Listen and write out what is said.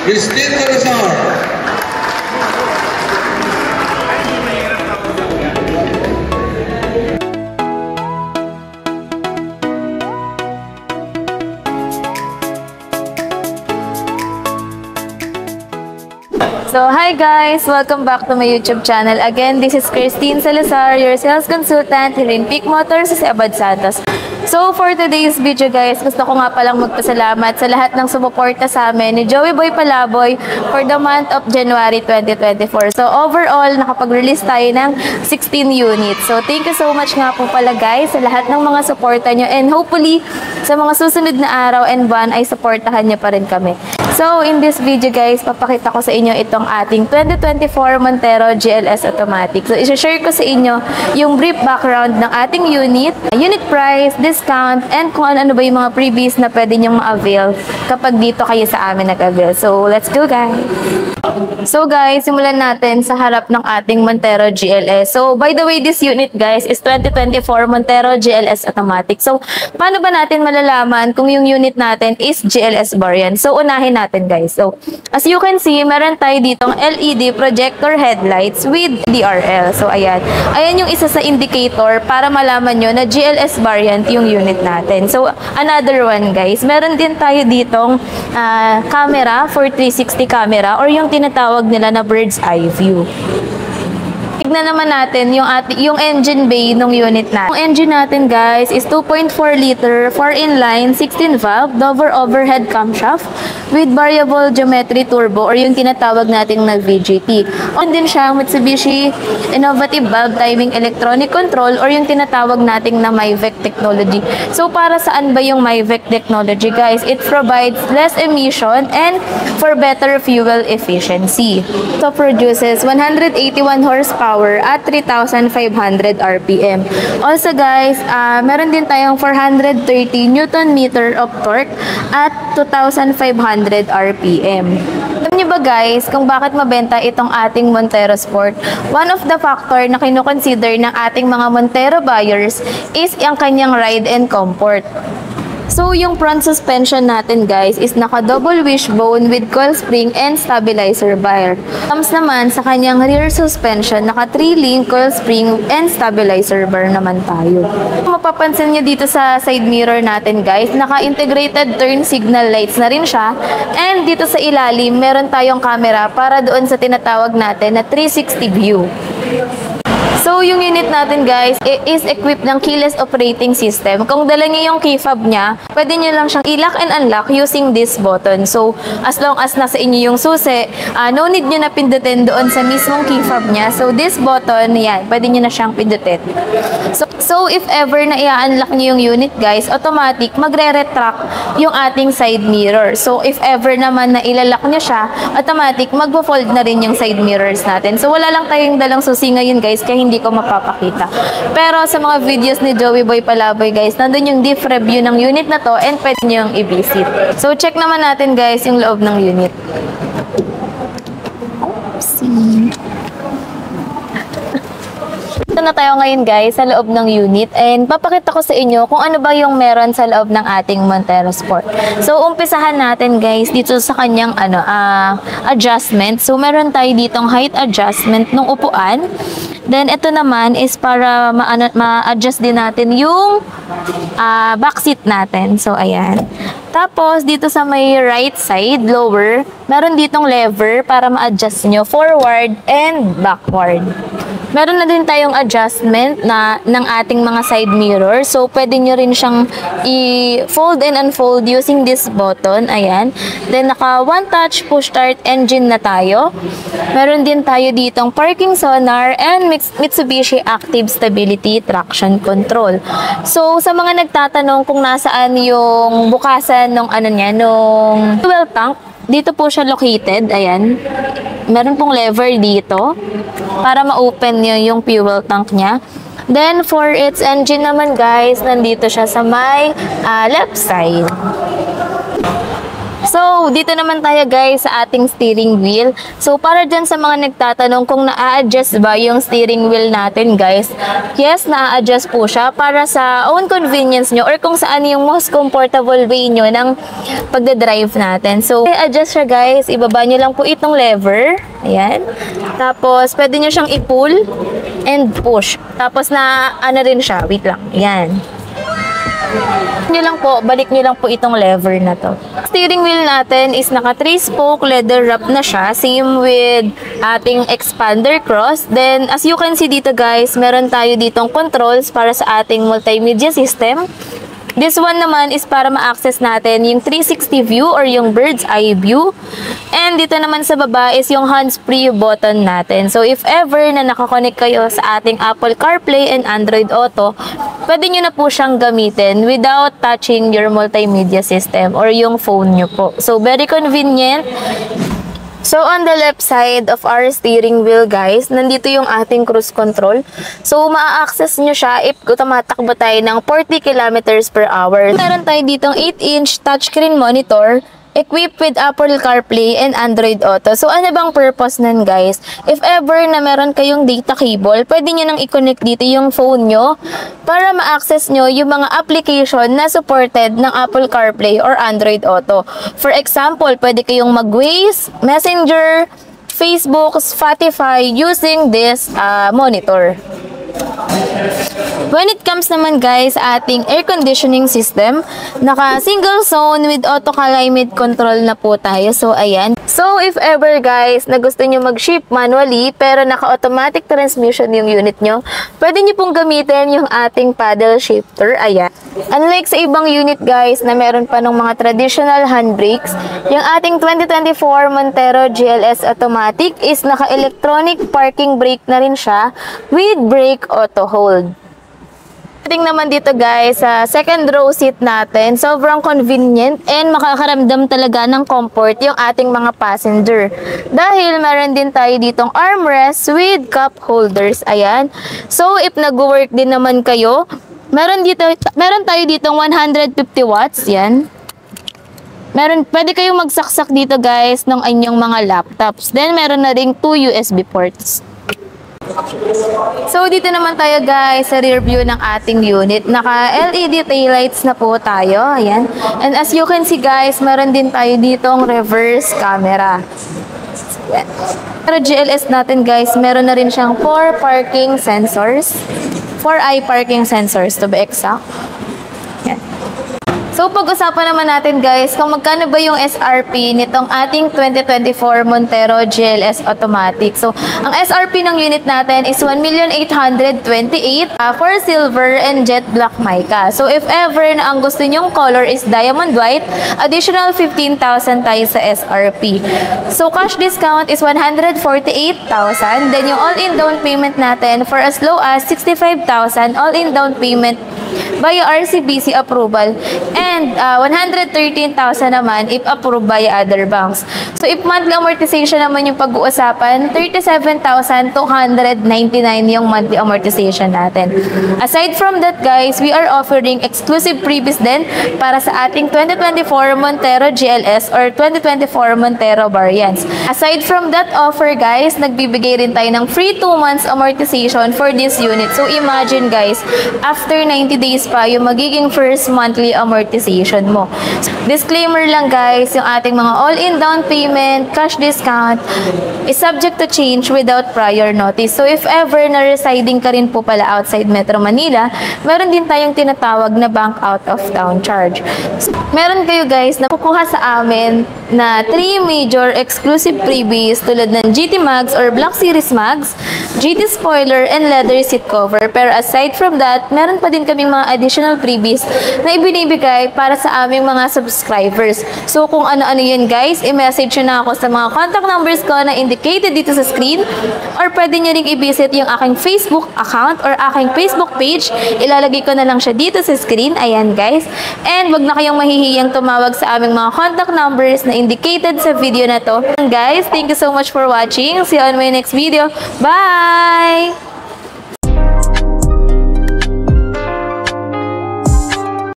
Christine Salazar. So, hi guys! Welcome back to my YouTube channel. Again, this is Christine Salazar, your sales consultant here in Peak Motors sa Abad Santos. So, for today's video guys, gusto ko nga palang magpasalamat sa lahat ng sumuporta sa amin ni Joey Boy Palaboy for the month of January 2024. So, overall, nakapag-release tayo ng 16 units. So, thank you so much nga po pala guys sa lahat ng mga suporta nyo, and hopefully, sa mga susunod na araw and buwan ay suportahan nyo pa rin kami. So, in this video guys, papakita ko sa inyo itong ating 2024 Montero GLS Automatic. So, i-share ko sa inyo yung brief background ng ating unit price, discount, and kung ano ba yung mga freebies na pwede nyong ma-avail kapag dito kayo sa amin nag-avail. So, let's go guys! So guys, simulan natin sa harap ng ating Montero GLS. So, by the way, this unit guys is 2024 Montero GLS Automatic. So, paano ba natin malalaman kung yung unit natin is GLS variant? So, unahin natin guys. So, as you can see, meron tayo ditong LED projector headlights with DRL. So, ayan. Ayan yung isa sa indicator para malaman nyo na GLS variant yung unit natin. So, another one guys, meron din tayo ditong camera for 360 camera or yung tinatawag nila na bird's eye view. Tignan naman natin yung engine bay ng unit natin. Yung engine natin guys is 2.4 liter, 4 inline, 16 valve, Dover overhead camshaft with variable geometry turbo or yung tinatawag natin na VGT. On din siya Mitsubishi Innovative Valve Timing Electronic Control or yung tinatawag nating na MyVec technology. So para saan ba yung MyVec technology guys? It provides less emission and for better fuel efficiency. So produces 181 horsepower at 3,500 RPM. Also guys, meron din tayong 430 Newton meter of torque at 2,500 RPM. Alam niyo ba guys kung bakit mabenta itong ating Montero Sport? One of the factor na kino-consider ng ating mga Montero buyers is ang kanyang ride and comfort. So, yung front suspension natin guys is naka-double wishbone with coil spring and stabilizer bar. Comes naman sa kanyang rear suspension, naka 3-link coil spring and stabilizer bar naman tayo. Mapapansin nyo dito sa side mirror natin guys, naka-integrated turn signal lights na rin siya. And dito sa ilalim, meron tayong camera para doon sa tinatawag natin na 360 view. So, yung unit natin guys is equipped ng keyless operating system. Kung dala niyo yung key fob niya, pwede niyo lang siyang i-lock and unlock using this button. So, as long as nasa inyo yung susi, no need nyo na pindutin doon sa mismong key fob niya. So, this button, yan, pwede niyo na siyang pindutin. So if ever na i-unlock niyo yung unit guys, automatic magre-retract yung ating side mirror. So, if ever naman na ilalock niyo siya, automatic magpo-fold na rin yung side mirrors natin. So, wala lang tayong dalang susi ngayon guys, kaya hindi ko mapapakita. Pero sa mga videos ni Joey Boy Palaboy guys, nandun yung diff review ng unit na to and pwede nyo yung i-visit. So check naman natin guys yung loob ng unit. Oopsie. Ito na tayo ngayon guys sa loob ng unit and papakita ko sa inyo kung ano ba yung meron sa loob ng ating Montero Sport. So umpisahan natin guys dito sa kanyang adjustment. So meron tayo ditong height adjustment ng upuan. Then ito naman is para ma-adjust din natin yung back seat natin. So ayan. Tapos dito sa may right side, lower, meron ditong lever para ma-adjust nyo forward and backward. Meron na din tayong adjustment ng ating mga side mirror. So, pwede nyo rin siyang i-fold and unfold using this button. Ayan. Then, naka one touch push start engine na tayo. Meron din tayo ditong parking sonar and Mitsubishi Active Stability Traction Control. So, sa mga nagtatanong kung nasaan yung bukasan nung nung fuel tank, dito po siya located. Ayan. Meron pong lever dito para ma-open nyo yung fuel tank niya. Then, for its engine naman guys, nandito siya sa may left side. So, dito naman tayo guys sa ating steering wheel. So, para dyan sa mga nagtatanong kung na-adjust ba yung steering wheel natin guys, yes, na-adjust po siya para sa own convenience nyo or kung saan yung most comfortable way nyo ng pagdadrive natin. So, i-adjust siya guys. Ibaba nyo lang po itong lever. Ayan. Tapos, pwede nyo siyang i-pull and push. Tapos, na ano rin siya. Wait lang. Ayan. Balik nyo lang po itong lever na to. Steering wheel natin is naka 3-spoke leather wrap na siya. Same with ating expander cross. Then, as you can see dito guys, meron tayo ditong controls para sa ating multimedia system. This one naman is para ma-access natin yung 360 view or yung bird's eye view. And dito naman sa baba is yung hands-free button natin. So if ever na nakakonect kayo sa ating Apple CarPlay and Android Auto, pwede nyo na po siyang gamitin without touching your multimedia system or yung phone nyo po. So very convenient. So, on the left side of our steering wheel, guys, nandito yung ating cruise control. So, ma-access nyo siya if tumatakbo tayo ng 40 kilometers per hour. Meron tayo ditong 8-inch touchscreen monitor equipped with Apple CarPlay and Android Auto. So, ano bang purpose nun, guys? If ever na meron kayong data cable, pwede nyo nang i-connect dito yung phone nyo para ma-access nyo yung mga application na supported ng Apple CarPlay or Android Auto. For example, pwede kayong mag-Waze, Messenger, Facebook, Spotify using this monitor. When it comes naman guys sa ating air conditioning system, naka single zone with auto climate control na po tayo. So ayan. So if ever guys na gusto nyo mag-shift manually pero naka automatic transmission yung unit nyo, pwede nyo pong gamitin yung ating paddle shifter. Ayan. Unlike sa ibang unit guys na meron pa ng mga traditional handbrakes, yung ating 2024 Montero GLS automatic is naka electronic parking brake na rin siya with brake auto hold. Tingnan naman dito guys, sa second row seat natin, sobrang convenient and makakaramdam talaga ng comfort yung ating mga passenger. Dahil meron din tayo ditong armrest with cup holders. Ayan. So, if nag-work din naman kayo, meron tayo ditong 150 watts. Yan. Pwede kayong magsaksak dito guys ng inyong mga laptops. Then, meron na ring 2 USB ports. So, dito naman tayo guys sa rear view ng ating unit. Naka-LED taillights na po tayo. Ayan. And as you can see guys, meron din tayo ditong reverse camera. Ayan. Pero GLS natin guys, meron na rin siyang 4 parking sensors. 4 eye parking sensors to be exact. Ayan. So, pag-usapan naman natin guys, kung magkano ba yung SRP nitong ating 2024 Montero GLS Automatic. So, ang SRP ng unit natin is 1,828,000 for silver and jet black mica. So, if ever na ang gusto nyong color is diamond white, additional 15,000 tayo sa SRP. So, cash discount is 148,000. Then, yung all-in down payment natin for as low as 65,000 all-in down payment via RCBC approval and 113,000 naman if approved by other banks. So if monthly amortization naman yung pag-uusapan, 37,299 yung monthly amortization natin. Aside from that guys, we are offering exclusive freebies din para sa ating 2024 Montero GLS or 2024 Montero variants. Aside from that offer guys, nagbibigay rin tayo ng free 2 months amortization for this unit. So imagine guys, after 90 days pa yung magiging first monthly amortization mo. Disclaimer lang guys, yung ating mga all-in down payment, cash discount is subject to change without prior notice. So if ever na residing ka rin po pala outside Metro Manila, meron din tayong tinatawag na bank out of town charge. So, meron kayo guys na kukuha sa amin na 3 major exclusive freebies tulad ng GT Mags or Black Series Mags, GT Spoiler, and leather seat cover. Pero aside from that, meron pa din kaming mga additional freebies na ibinibigay para sa aming mga subscribers. So kung ano-ano yun guys, i-message nyo na ako sa mga contact numbers ko na indicated dito sa screen, or pwede nyo ring i-visit yung aking Facebook account or aking Facebook page. Ilalagay ko na lang siya dito sa screen. Ayan guys. And wag na kayong mahihiyang tumawag sa aming mga contact numbers na indicated sa video na to. And guys, thank you so much for watching. See you on my next video. Bye!